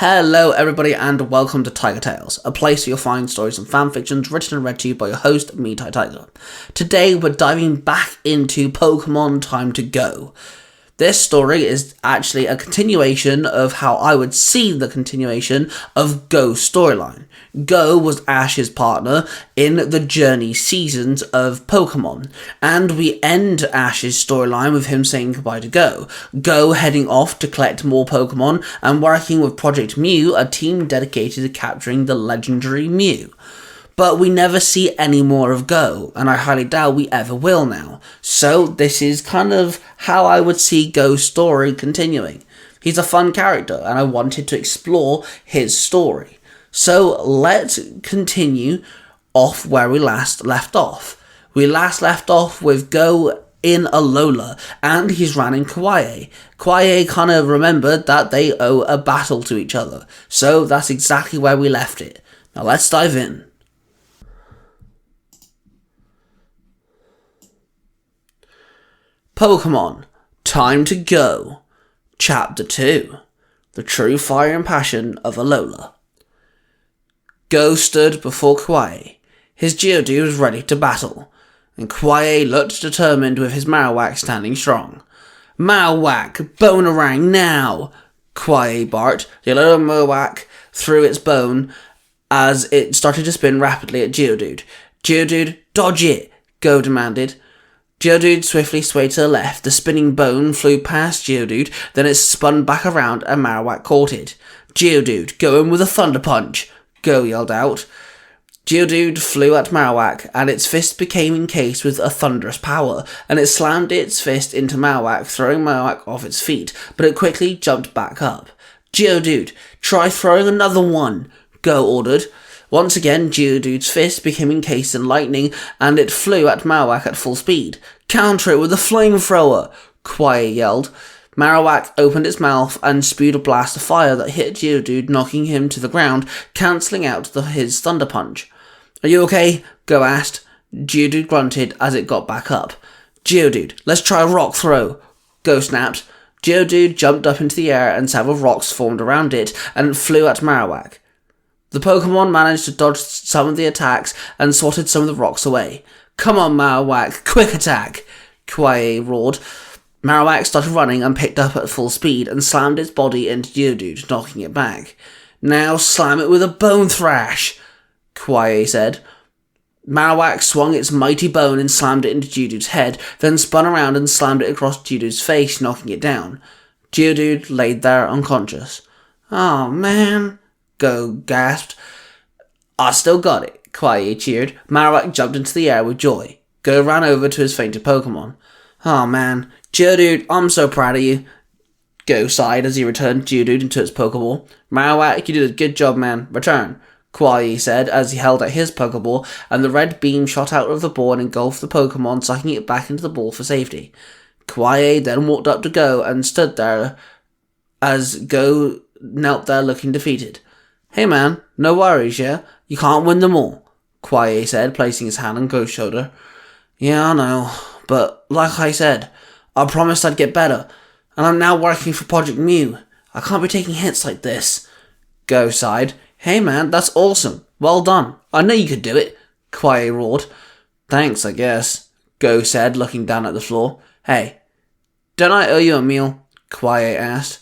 Hello everybody and welcome to Tiger Tales, a place where you'll find stories and fanfictions written and read to you by your host, me, Tai Tiger. Today we're diving back into Pokemon Time to Go. This story is actually a continuation of how I would see the continuation of Go's storyline. Go was Ash's partner in the Journey seasons of Pokemon, and we end Ash's storyline with him saying goodbye to Go. Go heading off to collect more Pokemon and working with Project Mew, a team dedicated to capturing the legendary Mew. But we never see any more of Go, and I highly doubt we ever will now. So this is kind of how I would see Go's story continuing. He's a fun character, and I wanted to explore his story. So let's continue off where we last left off. We last left off with Go in Alola, and he's running Kawaii. Kawaii kind of remembered that they owe a battle to each other. So that's exactly where we left it. Now let's dive in. Pokemon Time to Go, Chapter 2, The True Fire and Passion of Alola. Go stood before Kawaii. His Geodude was ready to battle, and Kawaii looked determined with his Marowak standing strong. Marowak, Bonerang now! Kawaii barked. The little Marowak threw its bone as it started to spin rapidly at Geodude. Geodude, dodge it! Go demanded. Geodude swiftly swayed to the left. The spinning bone flew past Geodude, then it spun back around and Marowak caught it. Geodude, go in with a thunder punch! Go yelled out. Geodude flew at Marowak, and its fist became encased with a thunderous power, and it slammed its fist into Marowak, throwing Marowak off its feet, but it quickly jumped back up. Geodude, try throwing another one! Go ordered. Once again, Geodude's fist became encased in lightning, and it flew at Marowak at full speed. Counter it with a flamethrower! Kawaii yelled. Marowak opened its mouth and spewed a blast of fire that hit Geodude, knocking him to the ground, cancelling out his thunder punch. Are you okay? Go asked. Geodude grunted as it got back up. Geodude, let's try a rock throw! Go snapped. Geodude jumped up into the air and several rocks formed around it, and it flew at Marowak. The Pokemon managed to dodge some of the attacks and swatted some of the rocks away. Come on, Marowak, quick attack! Kawaii roared. Marowak started running and picked up at full speed and slammed its body into Geodude, knocking it back. Now slam it with a bone thrash! Kawaii said. Marowak swung its mighty bone and slammed it into Geodude's head, then spun around and slammed it across Geodude's face, knocking it down. Geodude laid there unconscious. Oh man, Go gasped. I still got it, Kawaii cheered. Marowak jumped into the air with joy. Go ran over to his fainted Pokemon. Oh man, Geodude, I'm so proud of you. Go sighed as he returned Geodude into its Pokeball. Marowak, you did a good job, man. Return, Kawaii said as he held out his Pokeball, and the red beam shot out of the ball and engulfed the Pokemon, sucking it back into the ball for safety. Kawaii then walked up to Go and stood there as Go knelt there looking defeated. Hey man, no worries, yeah? You can't win them all, Kawaii said, placing his hand on Go's shoulder. Yeah, I know, but like I said, I promised I'd get better, and I'm now working for Project Mew. I can't be taking hits like this. Go sighed. Hey man, that's awesome. Well done. I know you could do it, Kawaii roared. Thanks, I guess, Go said, looking down at the floor. Hey, don't I owe you a meal? Kawaii asked.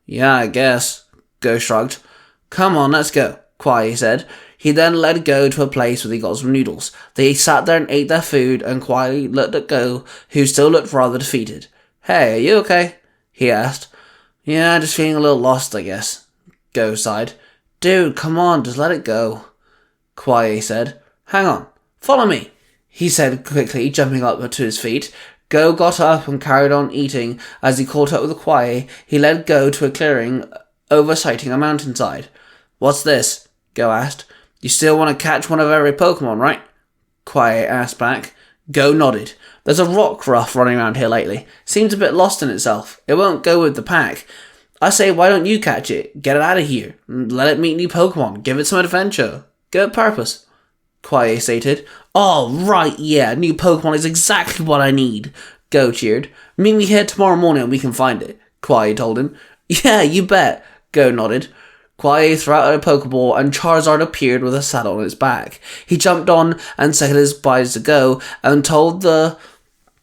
Yeah, I guess, Go shrugged. Come on, let's go, Kawaii said. He then led Go to a place where they got some noodles. They sat there and ate their food, and Kawaii looked at Go, who still looked rather defeated. Hey, are you okay? He asked. Yeah, just feeling a little lost, I guess, Go sighed. Dude, come on, just let it go, Kawaii said. Hang on, follow me, he said quickly, jumping up to his feet. Go got up and carried on eating. As he caught up with Kawaii, he led Go to a clearing oversighting a mountainside. What's this? Go asked. You still want to catch one of every Pokemon, right? Kawaii asked back. Go nodded. There's a rock ruff running around here lately. Seems a bit lost in itself. It won't go with the pack. I say, why don't you catch it? Get it out of here. Let it meet new Pokemon. Give it some adventure. Good purpose, Kawaii stated. Oh, right, yeah. New Pokemon is exactly what I need, Go cheered. Meet me here tomorrow morning and we can find it, Kawaii told him. Yeah, you bet, Go nodded. Kawaii threw out a Pokeball and Charizard appeared with a saddle on its back. He jumped on and said his byes to Go and told the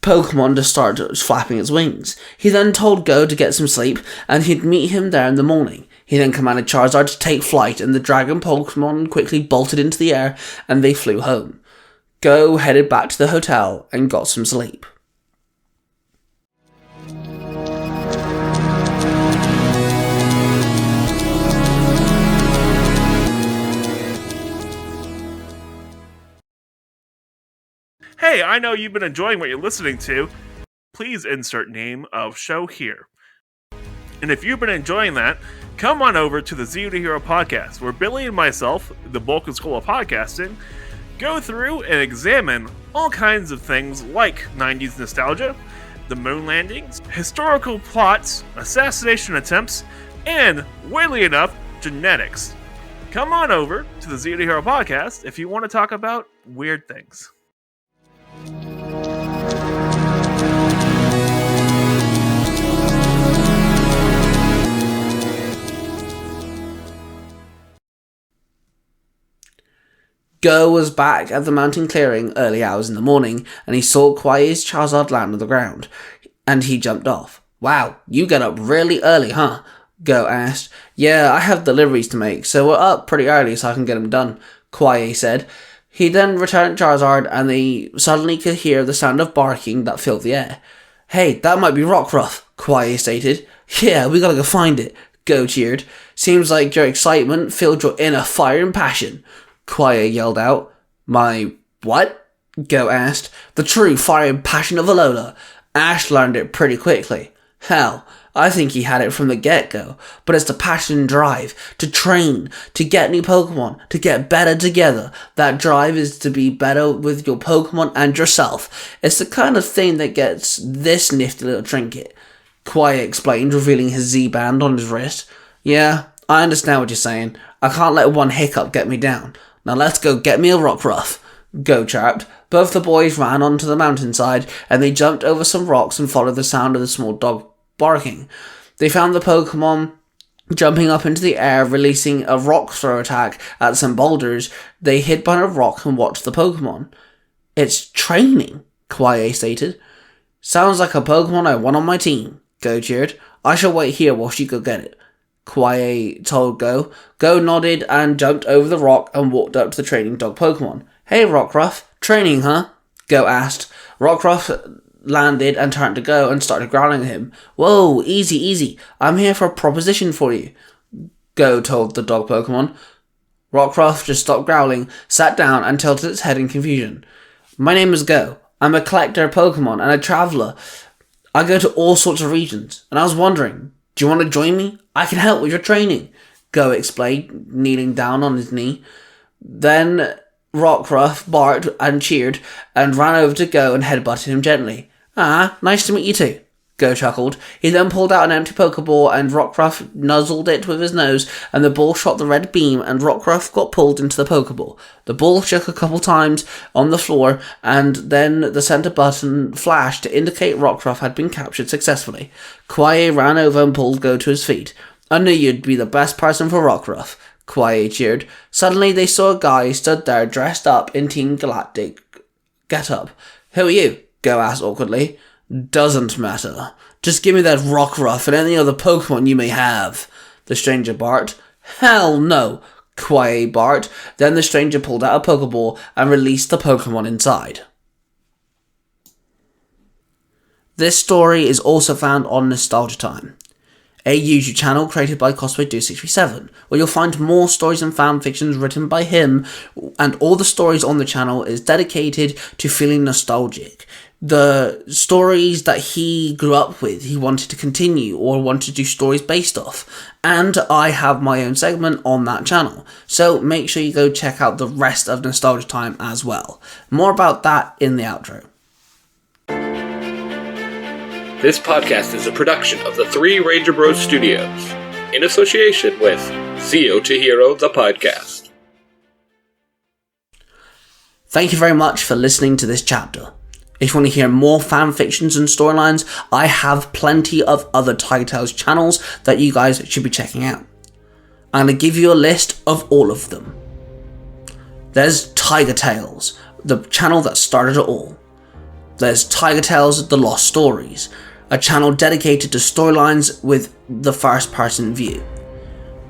Pokemon to start flapping its wings. He then told Go to get some sleep and he'd meet him there in the morning. He then commanded Charizard to take flight and the dragon Pokemon quickly bolted into the air and they flew home. Go headed back to the hotel and got some sleep. Hey, I know you've been enjoying what you're listening to. Please insert name of show here. And if you've been enjoying that, come on over to the Zero to Hero podcast, where Billy and myself, the Bulk School of Podcasting, go through and examine all kinds of things like 90s nostalgia, the moon landings, historical plots, assassination attempts, and, weirdly enough, genetics. Come on over to the Zero to Hero podcast if you want to talk about weird things. Go was back at the mountain clearing early hours in the morning, and he saw Kawaii's Charizard land on the ground, and he jumped off. Wow, you get up really early, huh? Go asked. Yeah, I have deliveries to make, so we're up pretty early so I can get them done, Kawaii said. He then returned Charizard, and they suddenly could hear the sound of barking that filled the air. Hey, that might be Rockruff, Kawaii stated. Yeah, we gotta go find it, Go cheered. Seems like your excitement filled your inner fire and passion. Kawaii yelled out. My what? Go asked. The true fire and passion of Alola. Ash learned it pretty quickly. Hell, I think he had it from the get-go, but it's the passion and drive, to train, to get new Pokemon, to get better together. That drive is to be better with your Pokemon and yourself. It's the kind of thing that gets this nifty little trinket, Kawaii explained, revealing his Z-band on his wrist. Yeah, I understand what you're saying. I can't let one hiccup get me down. Now let's go get me a Rockruff, Go chirped. Both the boys ran onto the mountainside, and they jumped over some rocks and followed the sound of the small dog barking. They found the Pokemon jumping up into the air, releasing a rock throw attack at some boulders. They hid behind a rock and watched the Pokemon. It's training, Kawaii stated. Sounds like a Pokemon I want on my team, Go cheered. I shall wait here while she go get it, Kawaii told Go. Go nodded and jumped over the rock and walked up to the training dog Pokemon. Hey Rockruff, training, huh? Go asked. Rockruff landed and turned to Go and started growling at him. Whoa, easy. I'm here for a proposition for you, Go told the dog Pokemon. Rockruff just stopped growling, sat down and tilted its head in confusion. My name is Go. I'm a collector of Pokemon and a traveller. I go to all sorts of regions, and I was wondering, do you want to join me? I can help with your training, Go explained, kneeling down on his knee. Then Rockruff barked and cheered and ran over to Go and headbutted him gently. Ah, nice to meet you too, Go chuckled. He then pulled out an empty Pokeball and Rockruff nuzzled it with his nose, and the ball shot the red beam and Rockruff got pulled into the Pokeball. The ball shook a couple times on the floor and then the center button flashed to indicate Rockruff had been captured successfully. Kawaii ran over and pulled Go to his feet. I knew you'd be the best person for Rockruff, Kawaii cheered. Suddenly they saw a guy stood there dressed up in Team Galactic get-up. Who are you? Go asked awkwardly. Doesn't matter. Just give me that Rockruff and any other Pokemon you may have, the stranger barked. Hell no, Kawaii barked. Then the stranger pulled out a Pokeball and released the Pokemon inside. This story is also found on Nostalgia Time, a YouTube channel created by Cosplay2637, where you'll find more stories and fan fictions written by him, and all the stories on the channel is dedicated to feeling nostalgic. The stories that he grew up with, he wanted to continue or wanted to do stories based off. And I have my own segment on that channel. So make sure you go check out the rest of Nostalgia Time as well. More about that in the outro. This podcast is a production of the Three Ranger Bros Studios, in association with Zero to Hero, the podcast. Thank you very much for listening to this chapter. If you want to hear more fan fictions and storylines, I have plenty of other Tiger Tales channels that you guys should be checking out. I'm going to give you a list of all of them. There's Tiger Tales, the channel that started it all. There's Tiger Tales The Lost Stories, a channel dedicated to storylines with the first person view.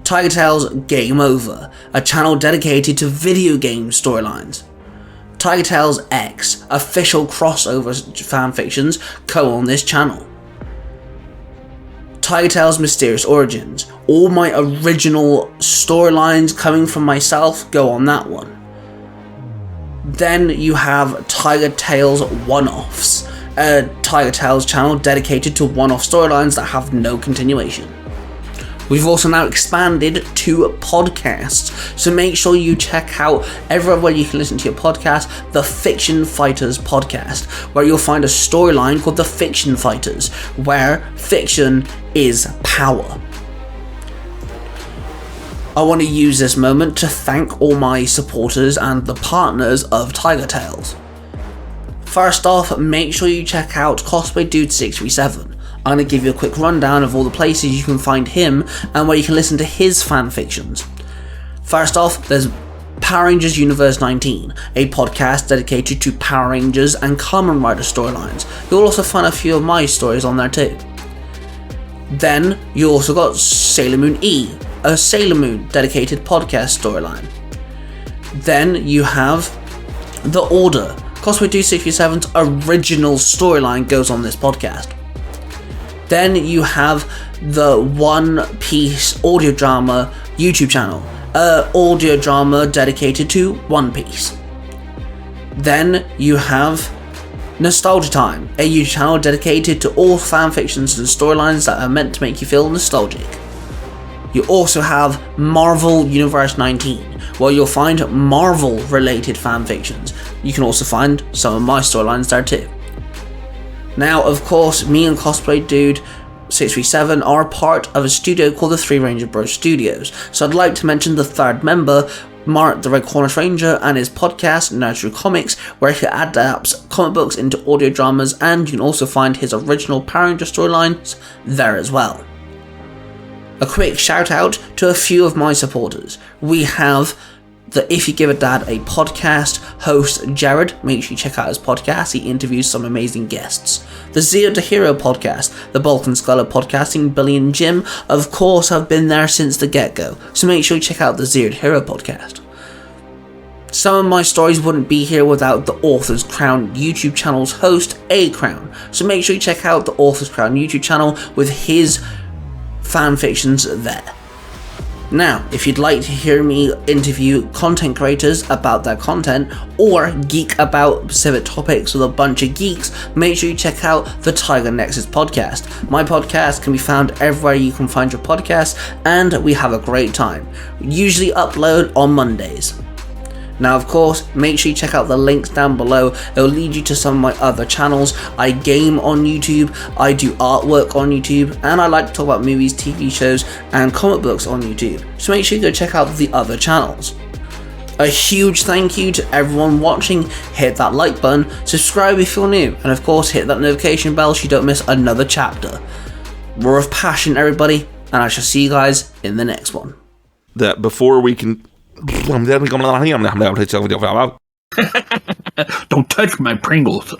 Tiger Tales Game Over, a channel dedicated to video game storylines. Tiger Tales X, official crossover fanfictions go on this channel. Tiger Tales Mysterious Origins, all my original storylines coming from myself go on that one. Then you have Tiger Tales One-Offs, a Tiger Tales channel dedicated to one-off storylines that have no continuation. We've also now expanded to podcasts, so make sure you check out everywhere you can listen to your podcast, the Fiction Fighters podcast, where you'll find a storyline called the Fiction Fighters, where fiction is power. I want to use this moment to thank all my supporters and the partners of Tiger Tales. First off, make sure you check out Cosplay Dude 637. I'm going to give you a quick rundown of all the places you can find him and where you can listen to his fanfictions. First off, there's Power Rangers Universe 19, a podcast dedicated to Power Rangers and Kamen Rider storylines. You'll also find a few of my stories on there too. Then, you also got Sailor Moon E, a Sailor Moon dedicated podcast storyline. Then you have The Order. Cosplay Dude 637's original storyline goes on this podcast. Then you have the One Piece audio drama YouTube channel, audio drama dedicated to One Piece. Then you have Nostalgia Time, a YouTube channel dedicated to all fanfictions and storylines that are meant to make you feel nostalgic. You also have Marvel Universe 19, where you'll find Marvel related fanfictions. You can also find some of my storylines there too. Now, of course, me and Cosplay Dude 637 are part of a studio called the Three Ranger Bros Studios, so I'd like to mention the third member, Mark the Red Cornish Ranger, and his podcast, Naruto Comics, where he adapts comic books into audio dramas, and you can also find his original Power Ranger storylines there as well. A quick shout out to a few of my supporters. We have the If You Give a Dad a podcast host, Jared. Make sure you check out his podcast. He interviews some amazing guests. The Zero to Hero podcast, the Bulk and Scholar podcasting, Billy and Jim, of course, have been there since the get-go. So make sure you check out the Zero to Hero podcast. Some of my stories wouldn't be here without the Author's Crown YouTube channel's host, A Crown. So make sure you check out the Author's Crown YouTube channel with his fanfictions there. Now, if you'd like to hear me interview content creators about their content, or geek about specific topics with a bunch of geeks, make sure you check out the Tiger Nexus podcast. My podcast can be found everywhere you can find your podcast, and we have a great time. We usually upload on Mondays. Now, of course, make sure you check out the links down below. It'll lead you to some of my other channels. I game on YouTube, I do artwork on YouTube, and I like to talk about movies, TV shows, and comic books on YouTube. So make sure you go check out the other channels. A huge thank you to everyone watching. Hit that like button, subscribe if you're new, and of course hit that notification bell so you don't miss another chapter. Roar of passion, everybody, and I shall see you guys in the next one. That before we can... Don't touch my Pringles.